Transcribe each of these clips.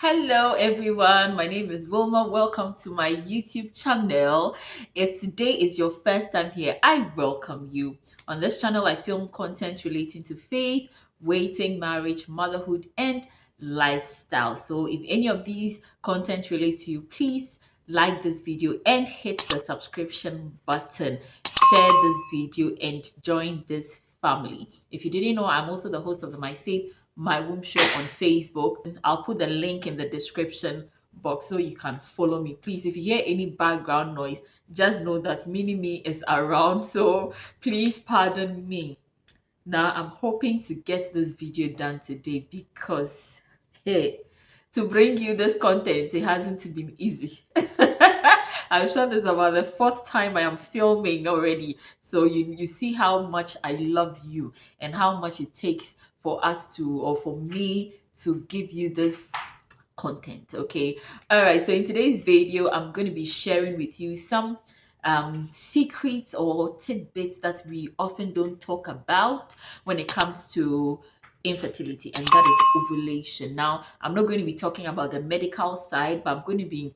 Hello everyone, my name is Wilma. Welcome to my YouTube channel. If today is your first time here, I welcome you. On this channel, I film content relating to faith, waiting, marriage, motherhood, and lifestyle. So if any of these content relate to you, please like this video and hit the subscription button. Share this video and join this family. If you didn't know, I'm also the host of the My Faith My Womb Show on Facebook. I'll put the link in the description box so you can follow me. Please, if you hear any background noise, just know that Mini Me is around. So please pardon me. Now I'm hoping to get this video done today because hey, to bring you this content, it hasn't been easy. I'm sure this is about the fourth time I am filming already. So you see how much I love you and how much it takes for us to, or for me to give you this content. Okay, all right, so in today's video I'm going to be sharing with you some secrets or tidbits that we often don't talk about when it comes to infertility, and that is ovulation. Now I'm not going to be talking about the medical side, but I'm going to be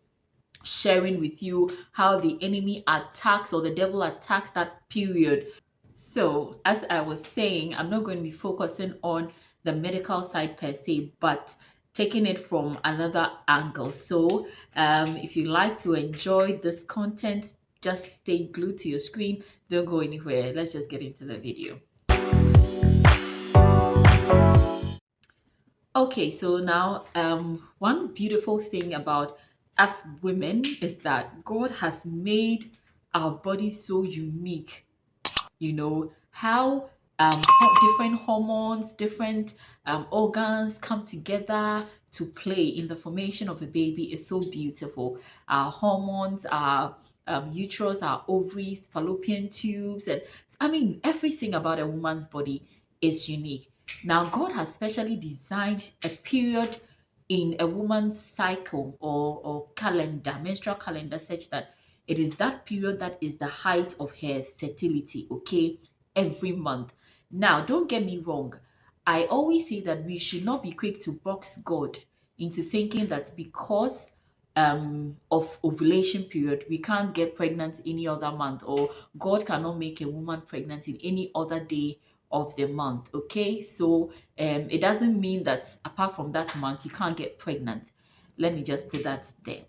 sharing with you how the enemy attacks, or the devil attacks, that period. So as I was saying, I'm not going to be focusing on the medical side per se, but taking it from another angle. So if you like to enjoy this content, just stay glued to your screen. Don't go anywhere. Let's just get into the video. Okay, so now one beautiful thing about us women is that God has made our bodies so unique. You know how different hormones, different organs come together to play in the formation of a baby is so beautiful. Our hormones, our uterus, our ovaries, fallopian tubes, and I mean everything about a woman's body is unique. Now God has specially designed a period in a woman's cycle, or calendar, menstrual calendar, such that it is that period that is the height of her fertility, okay, every month. Now, don't get me wrong. I always say that we should not be quick to box God into thinking that because of ovulation period, we can't get pregnant any other month, or God cannot make a woman pregnant in any other day of the month. Okay, so it doesn't mean that apart from that month you can't get pregnant. Let me just put that there.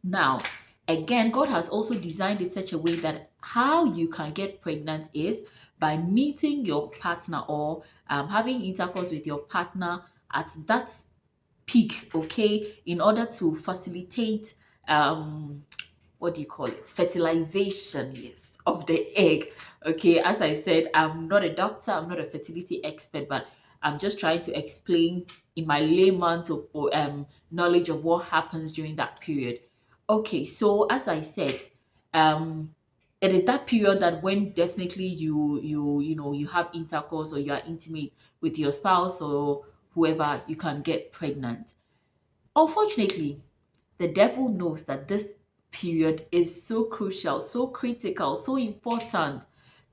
Now, again, God has also designed it such a way that how you can get pregnant is by meeting your partner, or having intercourse with your partner at that peak, okay, in order to facilitate what do you call it, fertilization, yes, of the egg. Okay, as I said, I'm not a doctor, I'm not a fertility expert, but I'm just trying to explain in my layman's knowledge of what happens during that period. Okay, so as I said, um it is that period that when definitely you have intercourse, or you are intimate with your spouse or whoever, you can get pregnant. Unfortunately, the devil knows that this period is so crucial, so critical, so important.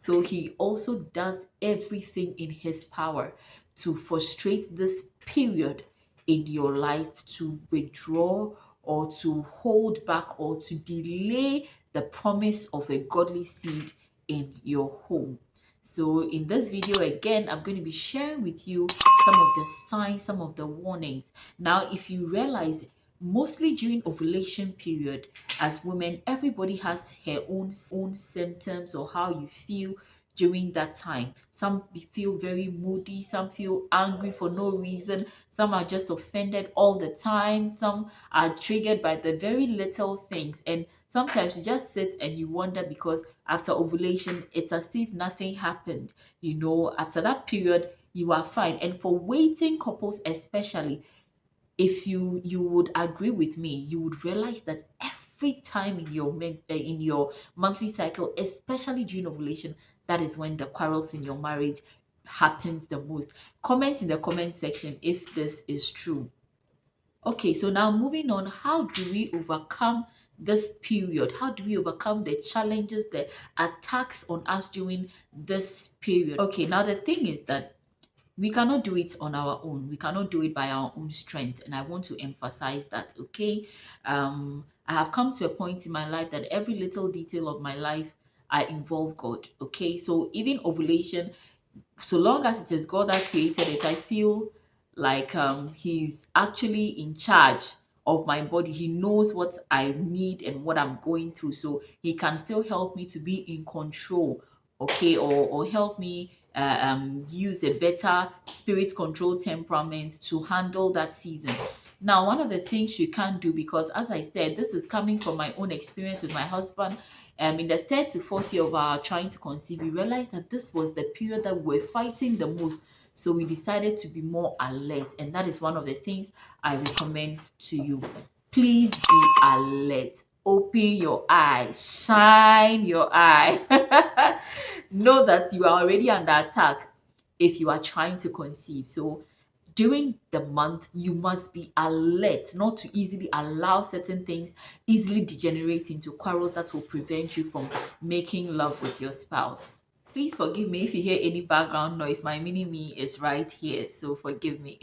So he also does everything in his power to frustrate this period in your life, to withdraw or to hold back or to delay the promise of a godly seed in your home. So in this video, again, I'm going to be sharing with you some of the signs, some of the warnings. Now, if you realize, mostly during ovulation period, as women, everybody has her own symptoms, or how you feel during that time. Some feel very moody, some feel angry for no reason, some are just offended all the time, some are triggered by the very little things, and sometimes you just sit and you wonder, because after ovulation it's as if nothing happened. After that period you are fine. And for waiting couples especially, if you would agree with me, you would realize that every time in your monthly cycle, especially during ovulation, that is when the quarrels in your marriage happens the most. Comment in the comment section if this is true. Okay, so now moving on, how do we overcome this period? How do we overcome the challenges, the attacks on us during this period? Okay, now the thing is that We cannot do it on our own. We cannot do it by our own strength. And I want to emphasize that, okay? I have come to a point in my life that every little detail of my life, I involve God, okay? So even ovulation, so long as it is God that created it, I feel like he's actually in charge of my body. He knows what I need and what I'm going through, so he can still help me to be in control, okay, or help me use a better spirit control temperament to handle that season. Now, one of the things you can't do, because as I said, this is coming from my own experience with my husband. In the third to fourth year of our trying to conceive, we realized that this was the period that we were fighting the most. So we decided to be more alert, and that is one of the things I recommend to you. Please be alert. Open your eye, shine your eye. Know that you are already under attack if you are trying to conceive. So during the month, you must be alert not to easily allow certain things easily degenerate into quarrels that will prevent you from making love with your spouse. Please forgive me if you hear any background noise. My mini me is right here, so forgive me.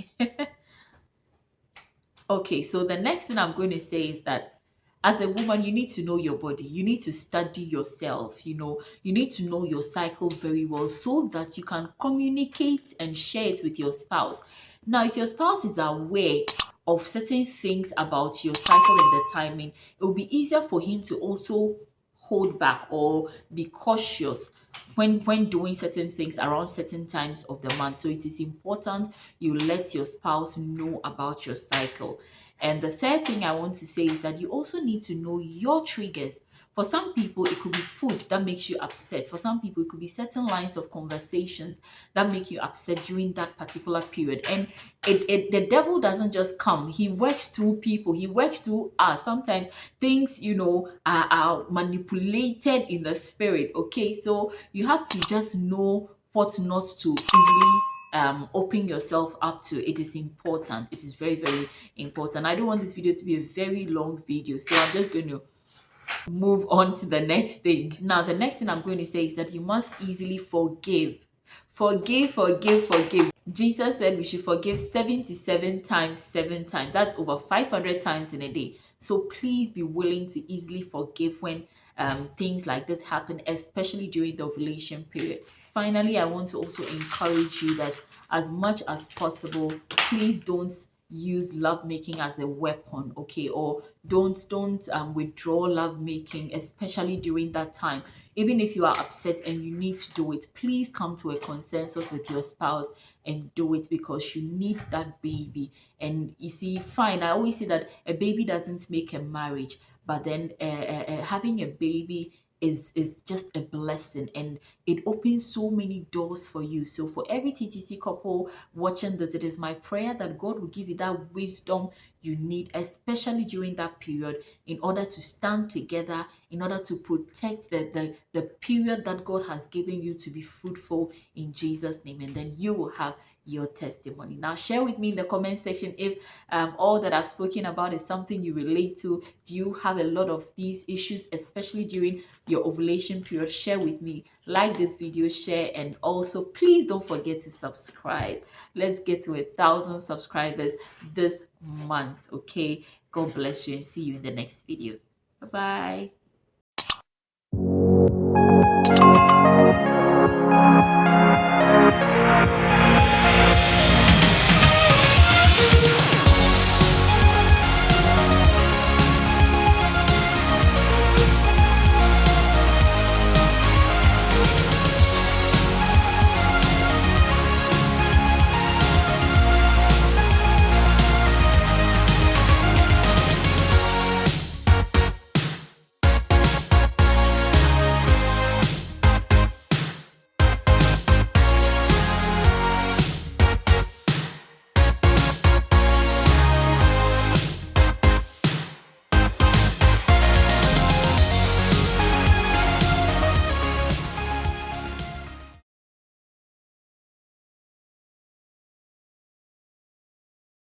Okay, so the next thing I'm going to say is that as a woman, you need to know your body. You need to study yourself. You need to know your cycle very well so that you can communicate and share it with your spouse. Now, if your spouse is aware of certain things about your cycle and the timing, it will be easier for him to also hold back or be cautious when doing certain things around certain times of the month. So it is important you let your spouse know about your cycle. And the third thing I want to say is that you also need to know your triggers. For some people, it could be food that makes you upset. For some people, it could be certain lines of conversations that make you upset during that particular period. And the devil doesn't just come, he works through people, he works through us. Sometimes things, are manipulated in the spirit. Okay, so you have to just know what not to easily open yourself up to. It is important. It is very, very important. I don't want this video to be a very long video, so I'm just going to move on to the next thing. Now, the next thing I'm going to say is that you must easily forgive. Forgive, forgive, forgive. Jesus said we should forgive 77 times, 7 times. That's over 500 times in a day. So please be willing to easily forgive when things like this happen, especially during the ovulation period. Finally, I want to also encourage you that as much as possible, please don't use love making as a weapon, okay? Or don't withdraw love making, especially during that time. Even if you are upset and you need to do it, please come to a consensus with your spouse and do it, because you need that baby. And you see, fine, I always say that a baby doesn't make a marriage, but then having a baby is just a blessing, and it opens so many doors for you. So for every TTC couple watching this, it is my prayer that God will give you that wisdom you need, especially during that period, in order to stand together, in order to protect the period that God has given you to be fruitful in Jesus' name. And then you will have your testimony. Now, share with me in the comment section if all that I've spoken about is something you relate to. Do you have a lot of these issues, especially during your ovulation period? Share with me. Like this video, share, and also please don't forget to subscribe. Let's get to 1,000 subscribers this month. Okay, God bless you, and see you in the next video. Bye bye.